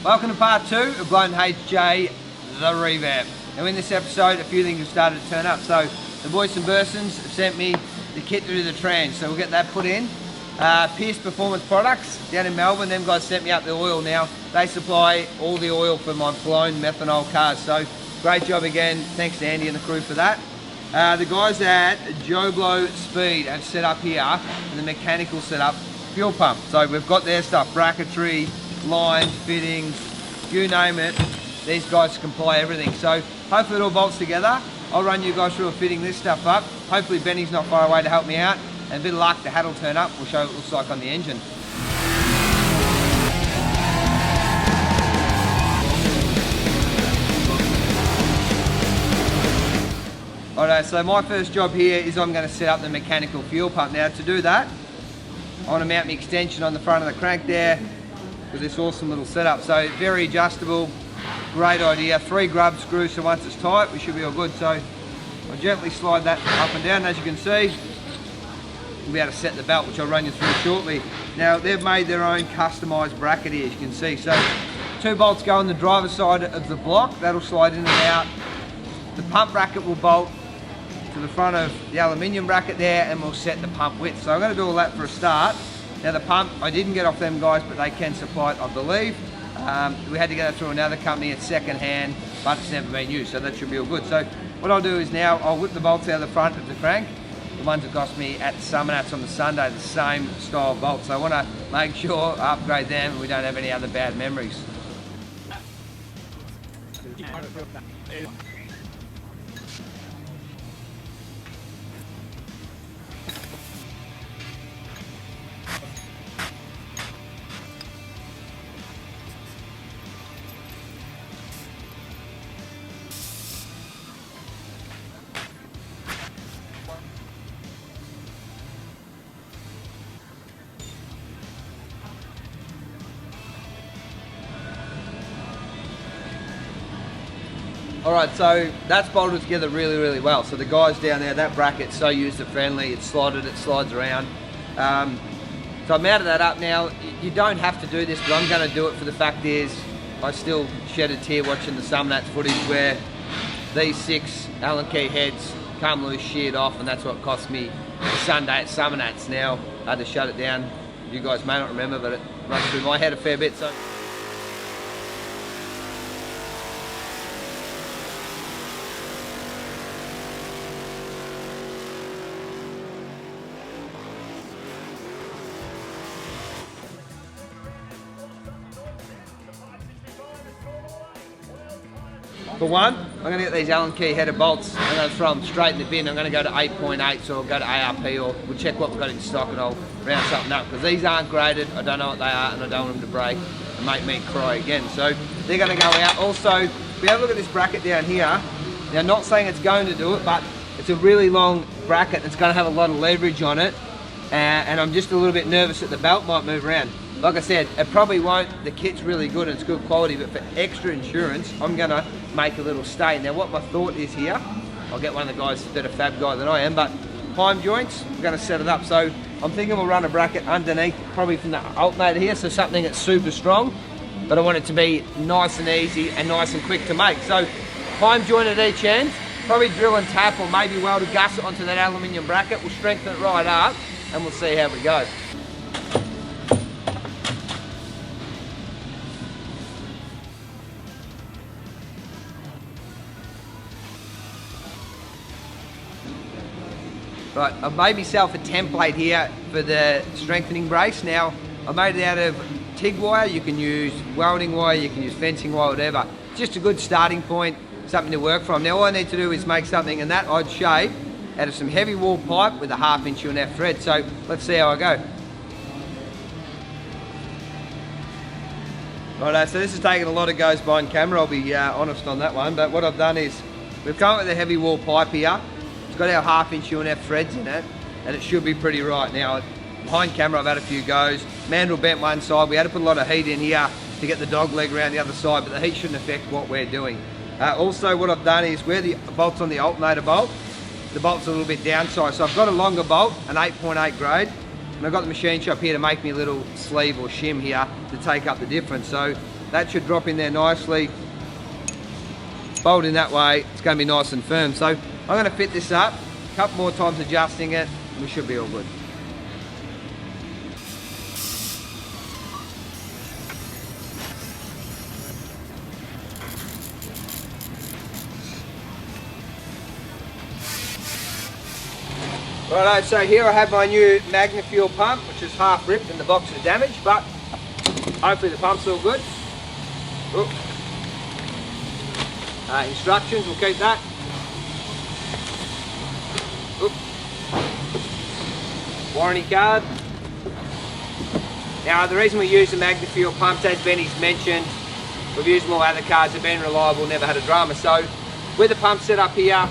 Welcome to part 2 of Blown HJ, the revamp. Now in this episode, a few things have started to turn up. So the boys from Bursons have sent me the kit to do the trans, so we'll get that put in. Pierce Performance Products down in Melbourne, them guys sent me up the oil now. They supply all the oil for my blown methanol cars, so great job again. Thanks to Andy and the crew for that. The guys at Joe Blow Speed have set up here the mechanical setup fuel pump. So we've got their stuff, bracketry, lines, fittings, you name it, these guys supply everything. So hopefully it all bolts together. I'll run you guys through a fitting this stuff up. Hopefully Benny's not far away to help me out. And a bit of luck, the hat will turn up. We'll show what it looks like on the engine. Alright, so my first job here is I'm going to set up the mechanical fuel pump. Now to do that, I want to mount my extension on the front of the crank there with this awesome little setup. So very adjustable, great idea. 3 grub screws, so once it's tight we should be all good. So I'll gently slide that up and down. As you can see, we'll be able to set the belt, which I'll run you through shortly. Now they've made their own customised bracket here, as you can see. So 2 bolts go on the driver's side of the block, that'll slide in and out. The pump bracket will bolt to the front of the aluminium bracket there, and we'll set the pump width. So I'm going to do all that for a start. Now the pump, I didn't get off them guys, but they can supply it, I believe. We had to get it through another company, it's second hand, but it's never been used, so that should be all good. So what I'll do is now, I'll whip the bolts out of the front of the crank. The ones that cost me at Summernats on the Sunday, the same style bolts. So I want to make sure, upgrade them, and we don't have any other bad memories. Alright, so that's bolted together really, really well. So the guys down there, that bracket's so user-friendly, it's slotted, it slides around. So I mounted that up now. You don't have to do this, but I'm going to do it for the fact is, I still shed a tear watching the Summernats footage where these 6 Allen key heads come loose, sheared off, and that's what cost me the Sunday at Summernats. Now, I had to shut it down. You guys may not remember, but it runs through my head a fair bit. So. For one, I'm going to get these Allen key header bolts. I'm going to throw them straight in the bin. I'm going to go to 8.8, so I'll go to ARP, or we'll check what we've got in stock and I'll round something up. Because these aren't graded, I don't know what they are, and I don't want them to break and make me cry again. So they're going to go out. Also, if you have a look at this bracket down here, now I'm not saying it's going to do it, but it's a really long bracket and it's going to have a lot of leverage on it. And I'm just a little bit nervous that the belt might move around. Like I said, it probably won't. The kit's really good and it's good quality, but for extra insurance, I'm gonna make a little stay. Now what my thought is here, I'll get one of the guys, a better fab guy than I am, but prime joints, I'm gonna set it up. So I'm thinking we'll run a bracket underneath, probably from the alternator here, so something that's super strong, but I want it to be nice and easy and nice and quick to make. So prime joint at each end, probably drill and tap or maybe weld a gusset onto that aluminium bracket. We'll strengthen it right up and we'll see how we go. Right, I've made myself a template here for the strengthening brace. Now, I made it out of TIG wire. You can use welding wire, you can use fencing wire, whatever. Just a good starting point, something to work from. Now, all I need to do is make something in that odd shape out of some heavy wall pipe with a 1/2" UNF thread. So, let's see how I go. Righto, so this has taken a lot of goes behind camera, I'll be honest on that one. But what I've done is, we've come up with a heavy wall pipe here. It's got our 1/2" UNF threads in it, and it should be pretty right. Now, behind camera I've had a few goes. Mandrel bent one side, we had to put a lot of heat in here to get the dog leg around the other side, but the heat shouldn't affect what we're doing. Also what I've done is, where the bolt's on the alternator bolt, the bolt's a little bit downsized. So I've got a longer bolt, an 8.8 grade, and I've got the machine shop here to make me a little sleeve or shim here to take up the difference. So That should drop in there nicely. Fold in that way, it's going to be nice and firm. So I'm going to fit this up, a couple more times adjusting it, and we should be all good. Righto, so here I have my new Magna Fuel pump, which is half ripped and the box is damaged, but hopefully the pump's all good. Instructions, we'll keep that. Warranty card. Now the reason we use the Magna Fuel pumps, as Benny's mentioned, we've used more other cards, they've been reliable, never had a drama. So with the pump set up here,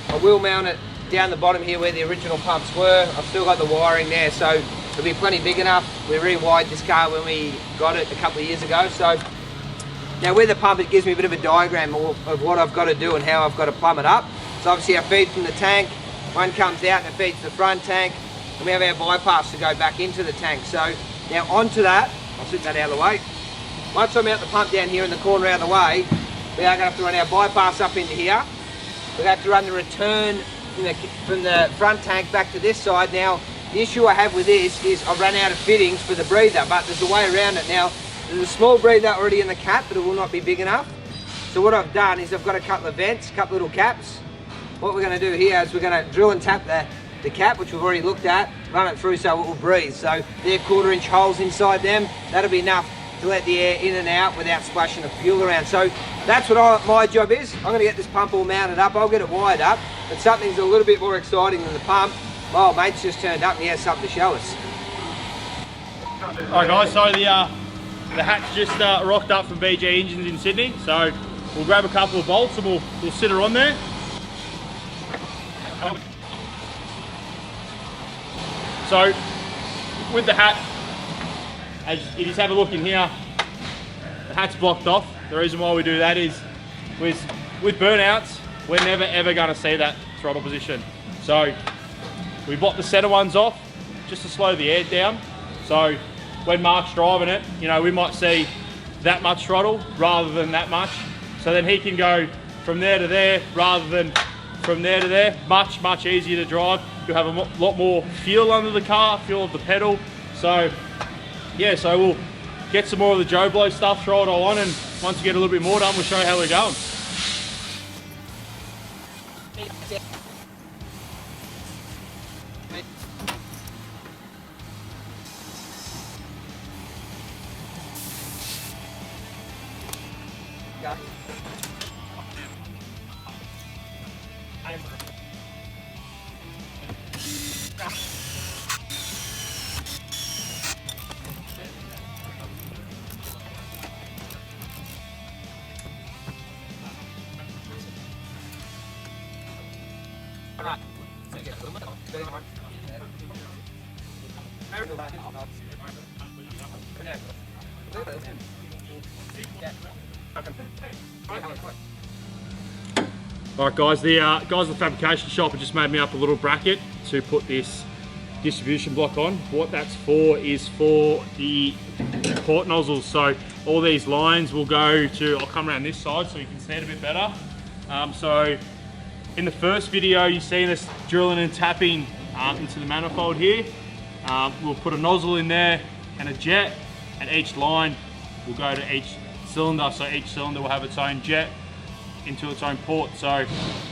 I will mount it down the bottom here where the original pumps were. I've still got the wiring there, so it'll be plenty big enough. We rewired this car when we got it a couple of years ago. So now with the pump, it gives me a bit of a diagram of what I've got to do and how I've got to plumb it up. So obviously I feed from the tank, one comes out and it feeds the front tank, and we have our bypass to go back into the tank. So now onto that, I'll sit that out of the way. Once I mount the pump down here in the corner out of the way, we are going to have to run our bypass up into here. We're going to have to run the return from the front tank back to this side. Now, the issue I have with this is I've run out of fittings for the breather, but there's a way around it. Now, there's a small breather already in the cap, but it will not be big enough. So what I've done is I've got a couple of vents, a couple little caps. What we're going to do here is we're going to drill and tap the cap, which we've already looked at, run it through so it will breathe. So they're 1/4 inch holes inside them. That'll be enough to let the air in and out without splashing the fuel around. So that's what my job is. I'm going to get this pump all mounted up. I'll get it wired up, but something's a little bit more exciting than the pump. My old mate's just turned up and he has something to show us. Alright guys, so the hatch just rocked up from BG Engines in Sydney, so we'll grab a couple of bolts and we'll sit her on there. So with the hat, as you just have a look in here, the hat's blocked off. The reason why we do that is with burnouts, we're never ever going to see that throttle position. So we block the center ones off just to slow the air down. So when Mark's driving it, you know, we might see that much throttle rather than that much. So then he can go from there to there rather than from there to there. Much easier to drive. You'll have a lot more feel under the car, feel of the pedal. So yeah, so we'll get some more of the Joe Blow stuff, throw it all on, and once we get a little bit more done, we'll show you how we're going. Alright guys, the guys at the fabrication shop have just made me up a little bracket to put this distribution block on. What that's for is for the port nozzles. So all these lines will go to, I'll come around this side so you can see it a bit better. So in the first video you've seen us drilling and tapping into the manifold here. We'll put a nozzle in there and a jet, and each line will go to each cylinder. So each cylinder will have its own jet into its own port. So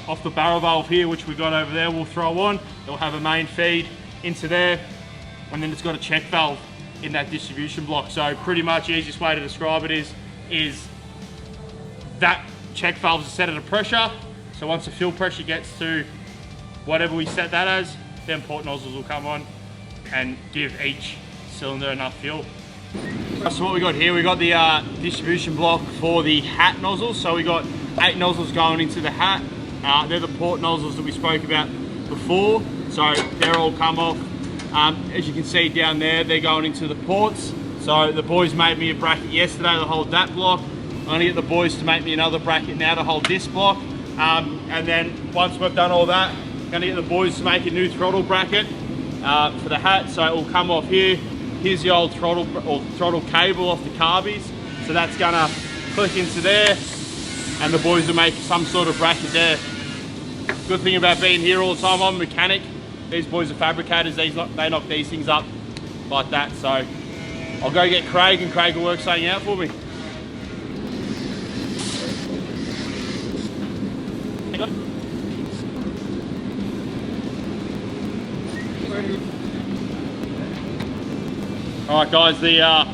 off the barrel valve here, which we got over there, we'll throw on. It'll have a main feed into there, and then it's got a check valve in that distribution block. So pretty much the easiest way to describe it is that check valve is set at a pressure. So once the fuel pressure gets to whatever we set that as, then port nozzles will come on and give each cylinder enough fuel. So what we got here, we got the distribution block for the hat nozzles. So we got 8 nozzles going into the hat. They're the port nozzles that we spoke about before. So they're all come off. As you can see down there, they're going into the ports. So the boys made me a bracket yesterday to hold that block. I'm gonna get the boys to make me another bracket now to hold this block. And then once we've done all that, I'm gonna get the boys to make a new throttle bracket for the hat. So it will come off here. Here's the old throttle cable off the carbies. So that's gonna click into there, and the boys will make some sort of bracket there. Good thing about being here all the time, I'm a mechanic. These boys are fabricators, they knock these things up like that. So I'll go get Craig, and Craig will work something out for me. All right guys, the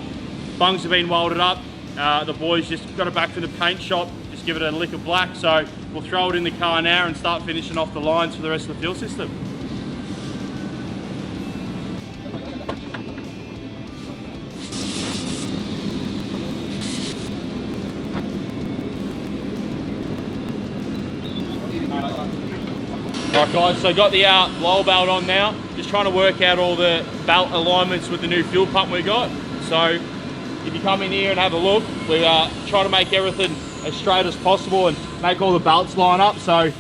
bungs have been welded up. The boys just got it back from the paint shop, just give it a lick of black. So we'll throw it in the car now and start finishing off the lines for the rest of the fuel system. Alright guys, so got the blower belt on now. Just trying to work out all the belt alignments with the new fuel pump we got. So if you come in here and have a look, we are trying to make everything as straight as possible and make all the belts line up. So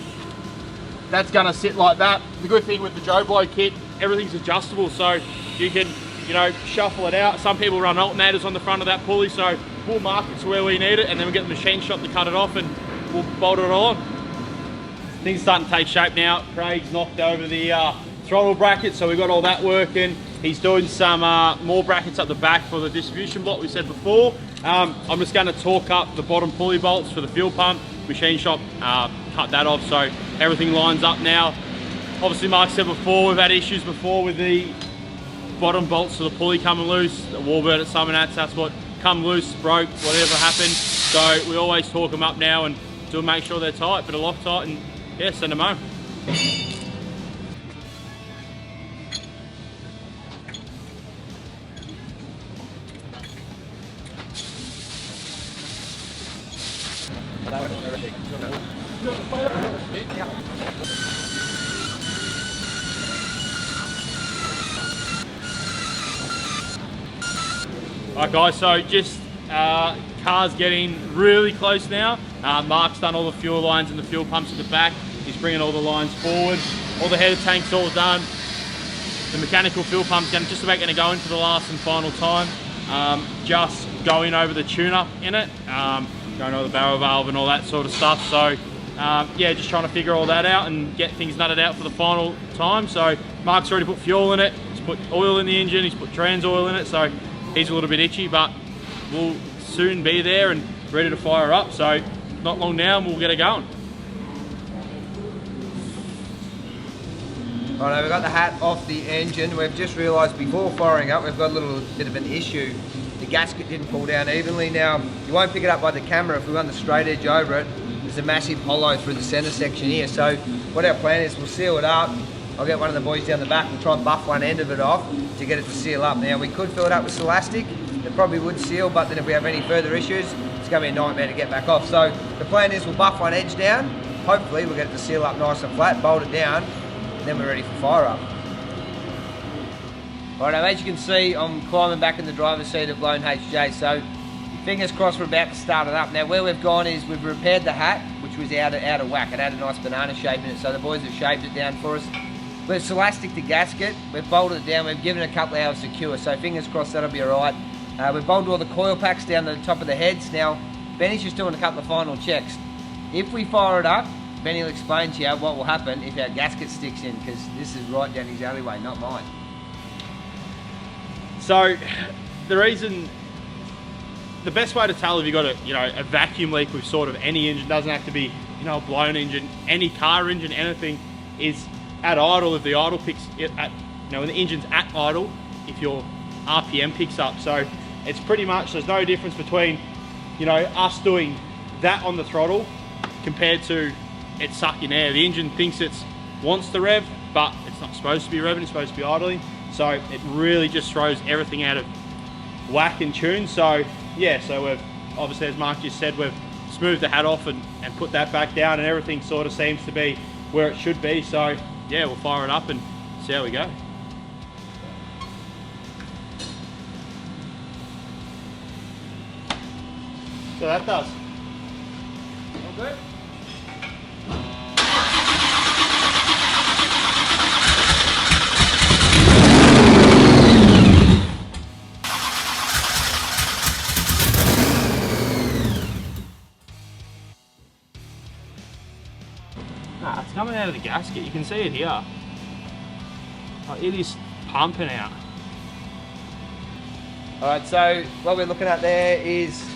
that's gonna sit like that. The good thing with the Joe Blow kit, everything's adjustable, so you can, you know, shuffle it out. Some people run alternators on the front of that pulley, so we'll mark it to where we need it, and then we get the machine shop to cut it off, and we'll bolt it all on. Things are starting to take shape now. Craig's knocked over the throttle bracket, so we've got all that working. He's doing some more brackets up the back for the distribution block we said before. I'm just going to torque up the bottom pulley bolts for the fuel pump. Machine shop cut that off, so everything lines up now. Obviously, Mark said before, we've had issues before with the bottom bolts of the pulley coming loose. The warbird at Summonats, that's what come loose, broke, whatever happened. So we always torque them up now and do make sure they're tight, but a Loctite, and yeah, send them home. Alright guys, so just car's getting really close now. Mark's done all the fuel lines and the fuel pumps at the back. He's bringing all the lines forward. All the header tanks all done. The mechanical fuel pump's just about going to go into the last and final time. Just going over the tune-up in it, going over the barrel valve and all that sort of stuff. So yeah, just trying to figure all that out and get things nutted out for the final time. So Mark's already put fuel in it. He's put oil in the engine. He's put trans oil in it. So he's a little bit itchy, but we'll soon be there and ready to fire up. So not long now and we'll get it going. Right, we've got the hat off the engine. We've just realised before firing up we've got a little bit of an issue. The gasket didn't pull down evenly. Now, you won't pick it up by the camera. If we run the straight edge over it, there's a massive hollow through the centre section here. So what our plan is, we'll seal it up. I'll get one of the boys down the back and try and buff one end of it off to get it to seal up. Now, we could fill it up with Celastic. It probably would seal, but then if we have any further issues, it's going to be a nightmare to get back off. So the plan is we'll buff one edge down. Hopefully we'll get it to seal up nice and flat, bolt it down, then we're ready for fire up. Right, now as you can see, I'm climbing back in the driver's seat of Blown HJ, so fingers crossed we're about to start it up. Now where we've gone is we've repaired the hat, which was out of whack. It had a nice banana shape in it, so the boys have shaped it down for us. We've Celastic the gasket, we've bolted it down, we've given it a couple of hours to cure, so fingers crossed that'll be alright. We've bolted all the coil packs down to the top of the heads. Now, Benny's just doing a couple of final checks. If we fire it up, Benny will explain to you what will happen if our gasket sticks in, because this is right down his alleyway, not mine. So, the best way to tell if you've got a vacuum leak with sort of any engine, doesn't have to be, a blown engine, any car engine, anything, is at idle. If the idle picks it at, when the engine's at idle, if your RPM picks up. So it's pretty much, there's no difference between, us doing that on the throttle compared to it sucking air. The engine thinks it wants to rev, but it's not supposed to be revving, it's supposed to be idling. So it really just throws everything out of whack and tune. So yeah, so we've, obviously as Mark just said, we've smoothed the hat off and put that back down, and everything sort of seems to be where it should be. So yeah, we'll fire it up and see how we go. So that does. All good? coming out of the gasket. You can see it here. Like, it is pumping out. Alright, so what we're looking at there is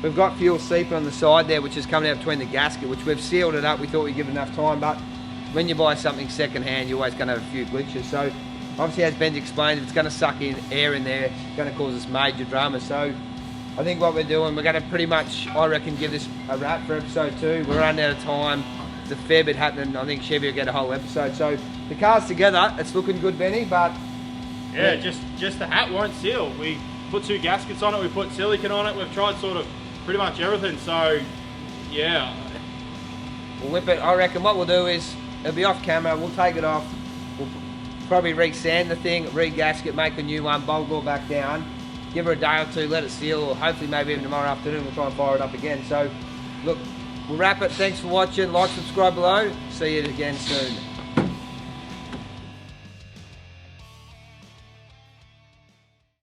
we've got fuel seeping on the side there, which is coming out between the gasket, which we've sealed it up. We thought we'd give it enough time, but when you buy something second hand, you're always going to have a few glitches. So obviously, as Ben's explained, if it's going to suck in air in there, it's going to cause us major drama. So I think what we're doing, we're going to pretty much, I reckon, give this a wrap for episode 2. We're running out of time. There's a fair bit happening. I think Chevy will get a whole episode. So the car's together. It's looking good, Benny, but... Yeah, just the hat won't seal. We put 2 gaskets on it. We put silicone on it. We've tried sort of pretty much everything. So, yeah. We'll whip it. I reckon what we'll do is, it'll be off camera. We'll take it off. We'll probably re-sand the thing, re-gasket, make a new one, bolt it all back down. Give her a day or 2, let it seal, or hopefully maybe even tomorrow afternoon we'll try and fire it up again. So, look, we'll wrap it. Thanks for watching. Like, subscribe below. See you again soon.